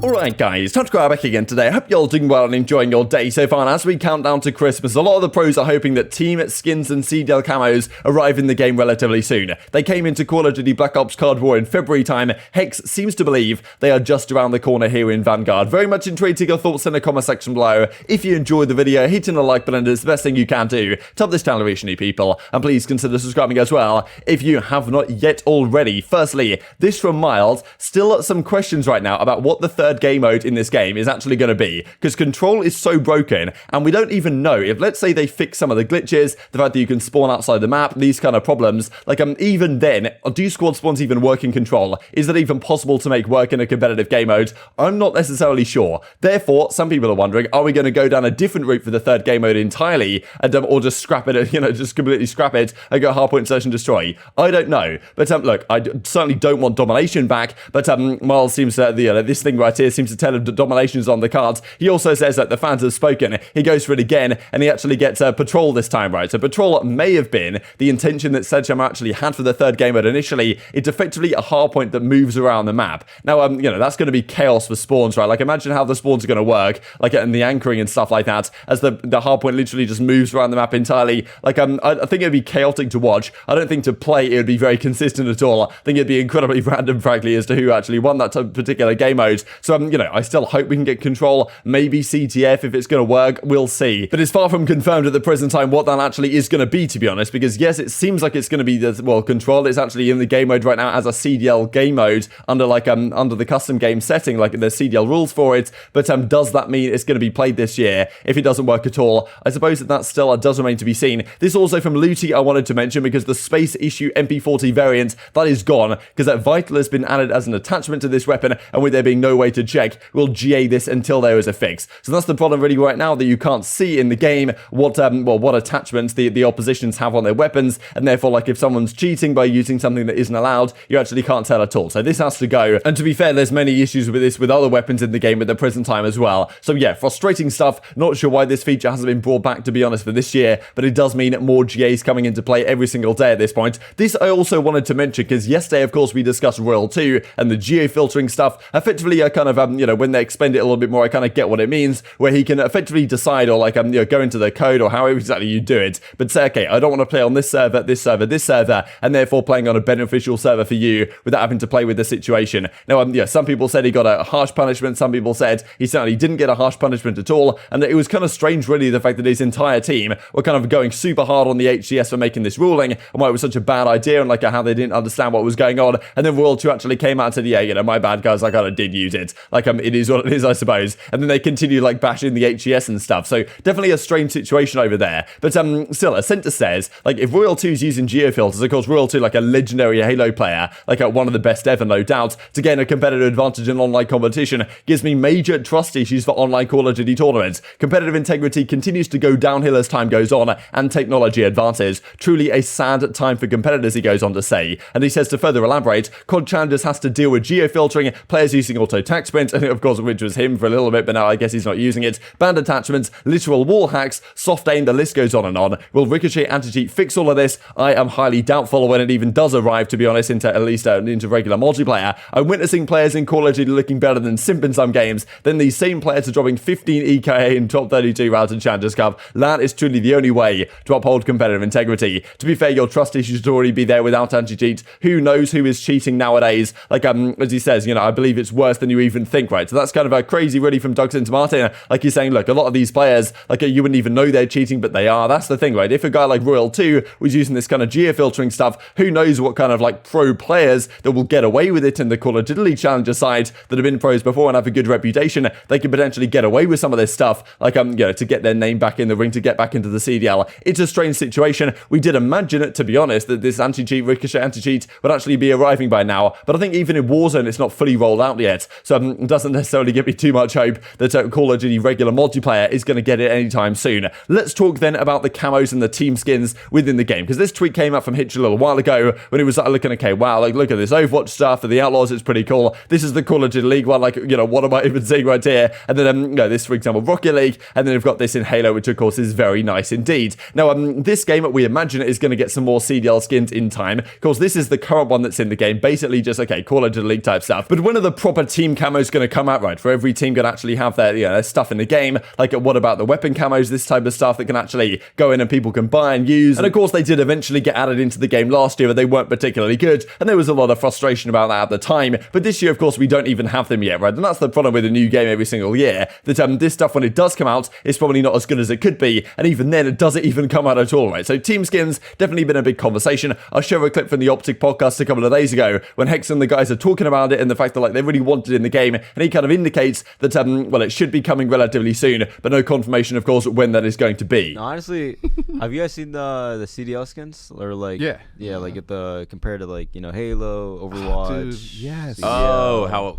Alright guys, TacticalRab back again today. I hope you're all doing well and enjoying your day so far. And as we count down to Christmas, a lot of the pros are hoping that Team Skins and CDL Camos arrive in the game relatively soon. They came into Call of Duty Black Ops Card War in February time. Hex seems to believe they are just around the corner here in Vanguard. Very much intrigued to your thoughts in the comment section below. If you enjoyed the video, hitting the like button is the best thing you can do to help this channel reach new people. And please consider subscribing as well if you have not yet already. Firstly, this from Miles, still some questions right now about what the third game mode in this game is actually going to be, because control is so broken and we don't even know if, let's say, they fix some of the glitches, the fact that you can spawn outside the map, these kind of problems, like even then, do squad spawns even work in control? Is that even possible to make work in a competitive game mode? I'm not necessarily sure. Therefore, some people are wondering, are we going to go down a different route for the third game mode entirely, and or just scrap it, just completely scrap it and go hardpoint search and destroy? I don't know. But look, I certainly don't want domination back, but Miles seems to, this thing right here seems to tell him that domination is on the cards. He also says that the fans have spoken. He goes for it again, and he actually gets Patrol this time, right? So Patrol may have been the intention that Cellium actually had for the third game mode initially. It's effectively a hardpoint that moves around the map. Now, that's going to be chaos for spawns, right? Like, imagine how the spawns are going to work, like, and the anchoring and stuff like that, as the hardpoint literally just moves around the map entirely. Like, I think it'd be chaotic to watch. I don't think to play it would be very consistent at all. I think it'd be incredibly random, frankly, as to who actually won that particular game mode. So, I still hope we can get control. Maybe CTF if it's going to work. We'll see. But it's far from confirmed at the present time what that actually is going to be, to be honest, because yes, it seems like it's going to be control. It's actually in the game mode right now as a CDL game mode under under the custom game setting, like there's CDL rules for it. But does that mean it's going to be played this year? If it doesn't work at all, I suppose that still does remain to be seen. This also from Looty I wanted to mention, because the Space Issue MP40 variant, that is gone, because that Vital has been added as an attachment to this weapon, and with there being no way to check, we'll GA this until there is a fix. So that's the problem really right now, that you can't see in the game what attachments the oppositions have on their weapons, and therefore, like, if someone's cheating by using something that isn't allowed, you actually can't tell at all. So this has to go. And to be fair, there's many issues with this with other weapons in the game at the present time as well. So yeah, frustrating stuff. Not sure why this feature hasn't been brought back, to be honest, for this year, but it does mean more GAs coming into play every single day at this point. This I also wanted to mention, because yesterday, of course, we discussed Royal 2 and the geo filtering stuff. Effectively, I kind of, when they expand it a little bit more, I kind of get what it means, where he can effectively decide, or like, go into the code, or however exactly you do it, but say, okay, I don't want to play on this server, this server, this server, and therefore playing on a beneficial server for you without having to play with the situation. Now, some people said he got a harsh punishment, some people said he certainly didn't get a harsh punishment at all, and it was kind of strange, really, the fact that his entire team were kind of going super hard on the HCS for making this ruling, and why it was such a bad idea, and like how they didn't understand what was going on, and then Royal 2 actually came out and said, yeah, my bad, guys, I kind of did use it. Like, it is what it is, I suppose. And then they continue, like, bashing the HES and stuff. So definitely a strange situation over there. But still, as Censor says, like, if Royal 2 is using geofilters, of course, Royal 2, like a legendary Halo player, like one of the best ever, no doubt, to gain a competitive advantage in online competition, gives me major trust issues for online Call of Duty tournaments. Competitive integrity continues to go downhill as time goes on, and technology advances. Truly a sad time for competitors, he goes on to say. And he says, to further elaborate, COD Challengers has to deal with geofiltering, players using auto tac sprint, and of course, which was him for a little bit, but now I guess he's not using it, banned attachments, literal wall hacks, soft aim, the list goes on and on. Will Ricochet anti-cheat fix all of this? I am highly doubtful when it even does arrive, to be honest, into at least into regular multiplayer. I'm witnessing players in Call of Duty looking better than Simp in some games, then these same players are dropping 15 EKA in top 32 rounds in Challengers Cup. That is truly the only way to uphold competitive integrity. To be fair, your trust issues should already be there without anti-cheat. Who knows who is cheating nowadays? Like, as he says, I believe it's worse than you even think, right? So that's kind of crazy, really, from Doug St. Martin. Like, he's saying, look, a lot of these players, like, you wouldn't even know they're cheating, but they are. That's the thing, right? If a guy like Royal 2 was using this kind of geofiltering stuff, who knows what kind of, like, pro players that will get away with it in the Call of Duty Challenger side that have been pros before and have a good reputation. They could potentially get away with some of this stuff, like, to get their name back in the ring, to get back into the CDL. It's a strange situation. We did imagine it, to be honest, that this anti-cheat, Ricochet anti-cheat would actually be arriving by now, but I think even in Warzone, it's not fully rolled out yet, so it doesn't necessarily give me too much hope that Call of Duty regular multiplayer is going to get it anytime soon. Let's talk then about the camos and the team skins within the game, because this tweet came out from Hitch a little while ago when he was looking, okay, wow, like, look at this Overwatch stuff for the Outlaws, it's pretty cool. This is the Call of Duty League one, like, what am I even seeing right here? And then, this, for example, Rocket League, and then we've got this in Halo, which of course is very nice indeed. Now, this game, we imagine, is going to get some more CDL skins in time. Of course, this is the current one that's in the game, basically just, okay, Call of Duty League type stuff. But when are the proper team camos camos going to come out, right? For every team going to actually have their, their stuff in the game. Like, what about the weapon camos? This type of stuff that can actually go in and people can buy and use. And of course, they did eventually get added into the game last year, but they weren't particularly good. And there was a lot of frustration about that at the time. But this year, of course, we don't even have them yet, right? And that's the problem with a new game every single year. That this stuff, when it does come out, is probably not as good as it could be. And even then, it doesn't even come out at all, right? So Team Skins, definitely been a big conversation. I'll show a clip from the OpTic podcast a couple of days ago when Hex and the guys are talking about it and the fact that like they really want it in the game. And he kind of indicates that, well, it should be coming relatively soon, but no confirmation, of course, when that is going to be. No, honestly, have you guys seen the CDL skins? Or like, yeah, like at the compared to like, Halo, Overwatch. Oh, dude, yes. CDL. Oh, how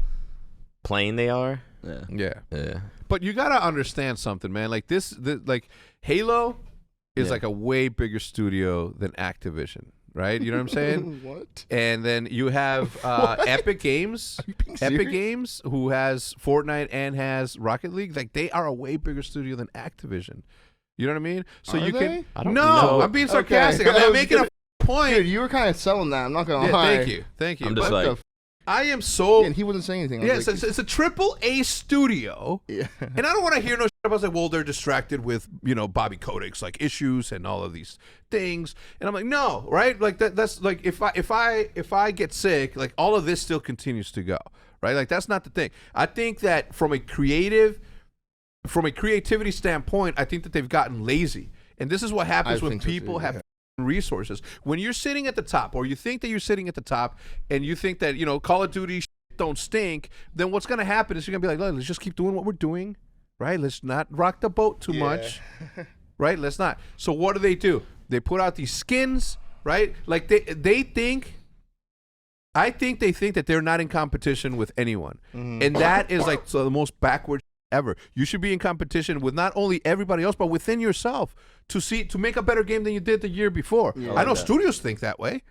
plain they are. Yeah. But you gotta understand something, man. Like like Halo is like a way bigger studio than Activision, right? You know what I'm saying? What? And then you have Epic Games. Epic Games, who has Fortnite and has Rocket League. Like they are a way bigger studio than Activision. You know what I mean? So Are you they? can. I don't No, know. I'm being sarcastic. Okay. I'm making a point. Dude, you were kind of selling that. I'm not gonna Yeah, lie. thank you. I'm just But like, I am so. Yeah, and he wasn't saying anything. I was Yes, like, it's a triple A studio. yeah. And I don't want to hear no shit about like, well, they're distracted with, Bobby Kodak's like issues and all of these things. And I'm like, no, right? Like that's like if I get sick, like all of this still continues to go, right? Like that's not the thing. I think that from a creativity standpoint, I think that they've gotten lazy. And this is what happens when people have resources. When you're sitting at the top, or you think that you're sitting at the top, and you think that Call of Duty don't stink, then what's going to happen is you're going to be like, look, let's just keep doing what we're doing, right? Let's not rock the boat too much, right? Let's not. So what do? They put out these skins, right? Like they think. I think they think that they're not in competition with anyone, and that is like the most backward ever. You should be in competition with not only everybody else, but within yourself to make a better game than you did the year before. Yeah, I know studios think that way.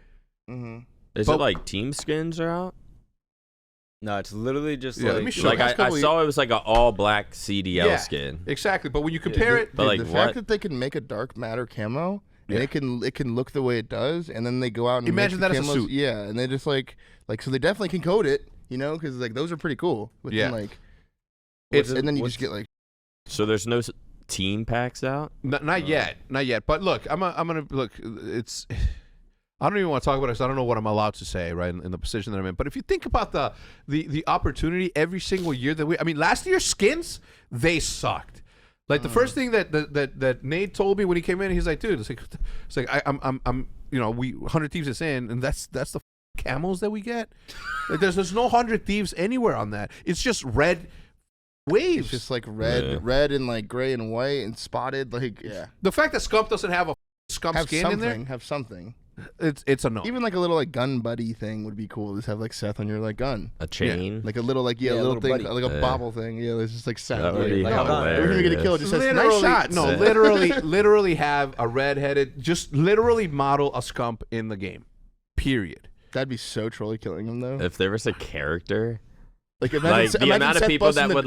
is it like Team Skins are out? No, it's literally just Yeah, let me like show Like I saw it was like an all black CDL skin. Exactly. But when you compare it, But like the fact that they can make a dark matter camo and it can look the way it does, and then they go out and imagine make that the as a camos, suit. Yeah, and they just like so they definitely can code it, because like those are pretty cool. But then, like and then you just get like So there's no team packs out? not yet. But look, I'm gonna look. It's. I don't even want to talk about it because I don't know what I'm allowed to say, right, in the position that I'm in. But if you think about the opportunity every single year last year's skins, they sucked. Like the first thing that Nate told me when he came in, he's like, dude, it's like I'm we 100 Thieves is in, and that's the camos that we get. Like there's no 100 Thieves anywhere on that. It's just red waves. it's just like red and like gray and white and spotted. Like The fact that Scump doesn't have a Scump have skin something. in there, Have something. it's a no. Even like a little like gun buddy thing would be cool. Just have like Seth on your like gun. A chain? Like a little like Yeah, a little thing, buddy. like a bobble thing. Yeah, there's just like Seth. That would be like, Every time you get a kill, it just says nice shots. No, literally have a red-headed. Just literally model a Scump in the game. Period. That'd be so trolly killing him though. If there was a character, Like, like the amount of Seth people busting that the- would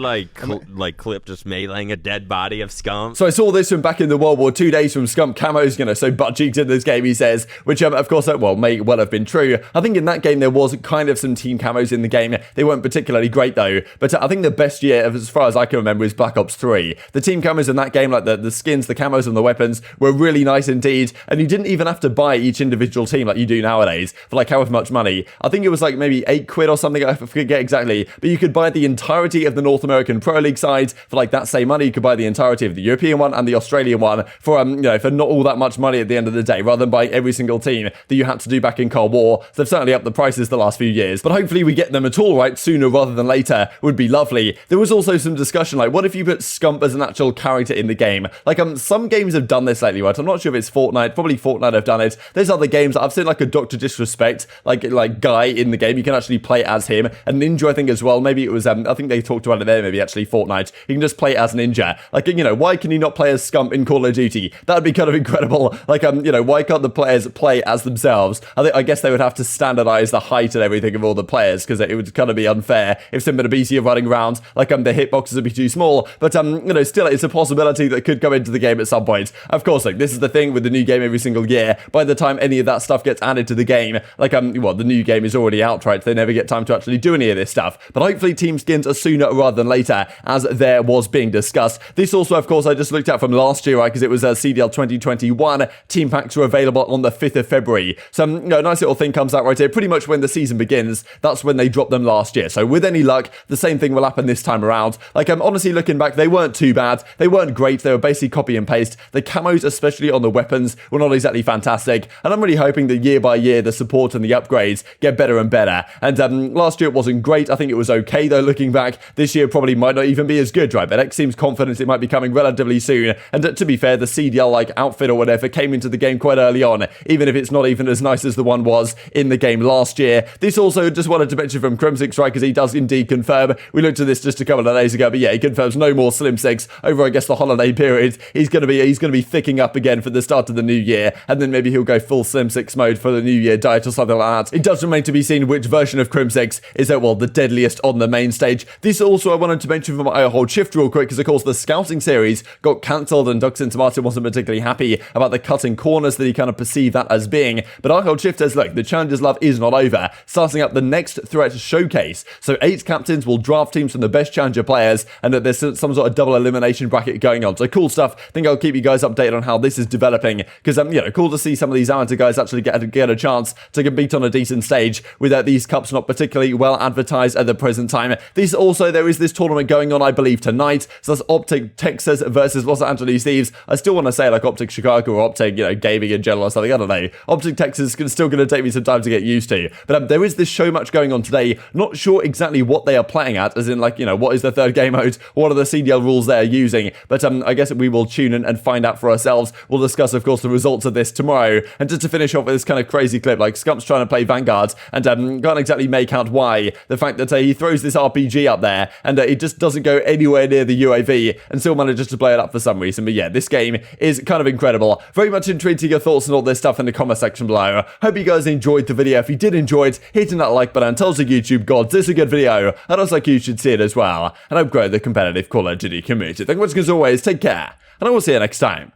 like clip just meleeing a dead body of Scump. So I saw this from back in the World War II days from Scump Camos, so butt cheeks in this game, he says, which of course, may well have been true. I think in that game there was kind of some team camos in the game. They weren't particularly great though, but I think the best year, as far as I can remember, is Black Ops 3. The team camos in that game, like the skins, the camos and the weapons, were really nice indeed, and you didn't even have to buy each individual team like you do nowadays for like however much money. I think it was like maybe £8 or something, I forget exactly, but you could buy the entirety of the North American Pro League side for like that same money. You could buy the entirety of the European one and the Australian one for for not all that much money at the end of the day, rather than buying every single team that you had to do back in Cold War. So they've certainly upped the prices the last few years, but hopefully we get them at all right sooner rather than later would be lovely. There was also some discussion like, what if you put Scump as an actual character in the game? Like some games have done this lately, right? I'm not sure if it's Fortnite, probably Fortnite have done it. There's other games I've seen like a Dr. Disrespect like guy in the game. You can actually play as him. And Ninja, I think as well. Maybe it was I think they talked about it there, maybe actually Fortnite. You can just play as Ninja. Like, why can you not play as Scump in Call of Duty? That would be kind of incredible. Like, why can't the players play as themselves? I guess they would have to standardize the height and everything of all the players, because it would kind of be unfair if Simp and aBeZy are running around. Like, the hitboxes would be too small. But, still, it's a possibility that could come into the game at some point. Of course, like, this is the thing with the new game every single year. By the time any of that stuff gets added to the game, like, the new game is already out, right? They never get time to actually do any of this stuff. But hopefully Team Skins are sooner rather than later, as there was being discussed. This also, of course, I just looked at from last year, right, because it was CDL 2021. Team packs were available on the 5th of February. So, nice little thing comes out right here. Pretty much when the season begins, that's when they dropped them last year. So with any luck, the same thing will happen this time around. Like, I'm honestly looking back, they weren't too bad. They weren't great. They were basically copy and paste. The camos, especially on the weapons, were not exactly fantastic. And I'm really hoping that year by year, the support and the upgrades get better and better. And last year it wasn't great. I think it was okay though, looking back. This year probably might not even be as good, right? But X seems confident it might be coming relatively soon. And to be fair, the CDL like outfit or whatever came into the game quite early on, even if it's not even as nice as the one was in the game last year. This also just wanted to mention from Crimsix, right? Because he does indeed confirm. We looked at this just a couple of days ago, but yeah, he confirms no more Slimsix over, I guess, the holiday period. He's gonna be thicking up again for the start of the new year, and then maybe he'll go full Slimsix mode for the new year diet or something like that. It does remain to be seen which version of Crimsix is the deadliest on the main stage. This also I wanted to mention from I Hold Shift real quick, because of course the scouting series got cancelled and Duxton Martin wasn't particularly happy about the cutting corners that he kind of perceived that as being. But I Hold Shift says, look, the Challengers love is not over. Starting up the next threat showcase. So 8 captains will draft teams from the best Challenger players, and that there's some sort of double elimination bracket going on. So cool stuff. I think I'll keep you guys updated on how this is developing, because cool to see some of these amateur guys actually get a chance to compete on a decent stage without these cups not particularly well advertised at the present time. There is this tournament going on, I believe, tonight. So that's OpTic Texas versus Los Angeles Thieves. I still want to say like OpTic Chicago or OpTic, gaming in general or something. I don't know. OpTic Texas is still going to take me some time to get used to. But there is this show match going on today. Not sure exactly what they are playing at, as in what is the third game mode? What are the CDL rules they're using? But I guess we will tune in and find out for ourselves. We'll discuss, of course, the results of this tomorrow. And just to finish off with this kind of crazy clip, like Scump's trying to play Vanguard and can't exactly make out why. The fact that he throws this RPG up there and it just doesn't go anywhere near the UAV and still manages to blow it up for some reason. But yeah, this game is kind of incredible. Very much intrigued to your thoughts and all this stuff in the comment section below. Hope you guys enjoyed the video. If you did enjoy it, hitting that like button tells the YouTube gods this is a good video, and also like you should see it as well. And I've grown the competitive Call of Duty community. Thank you much as always. Take care, and I will see you next time.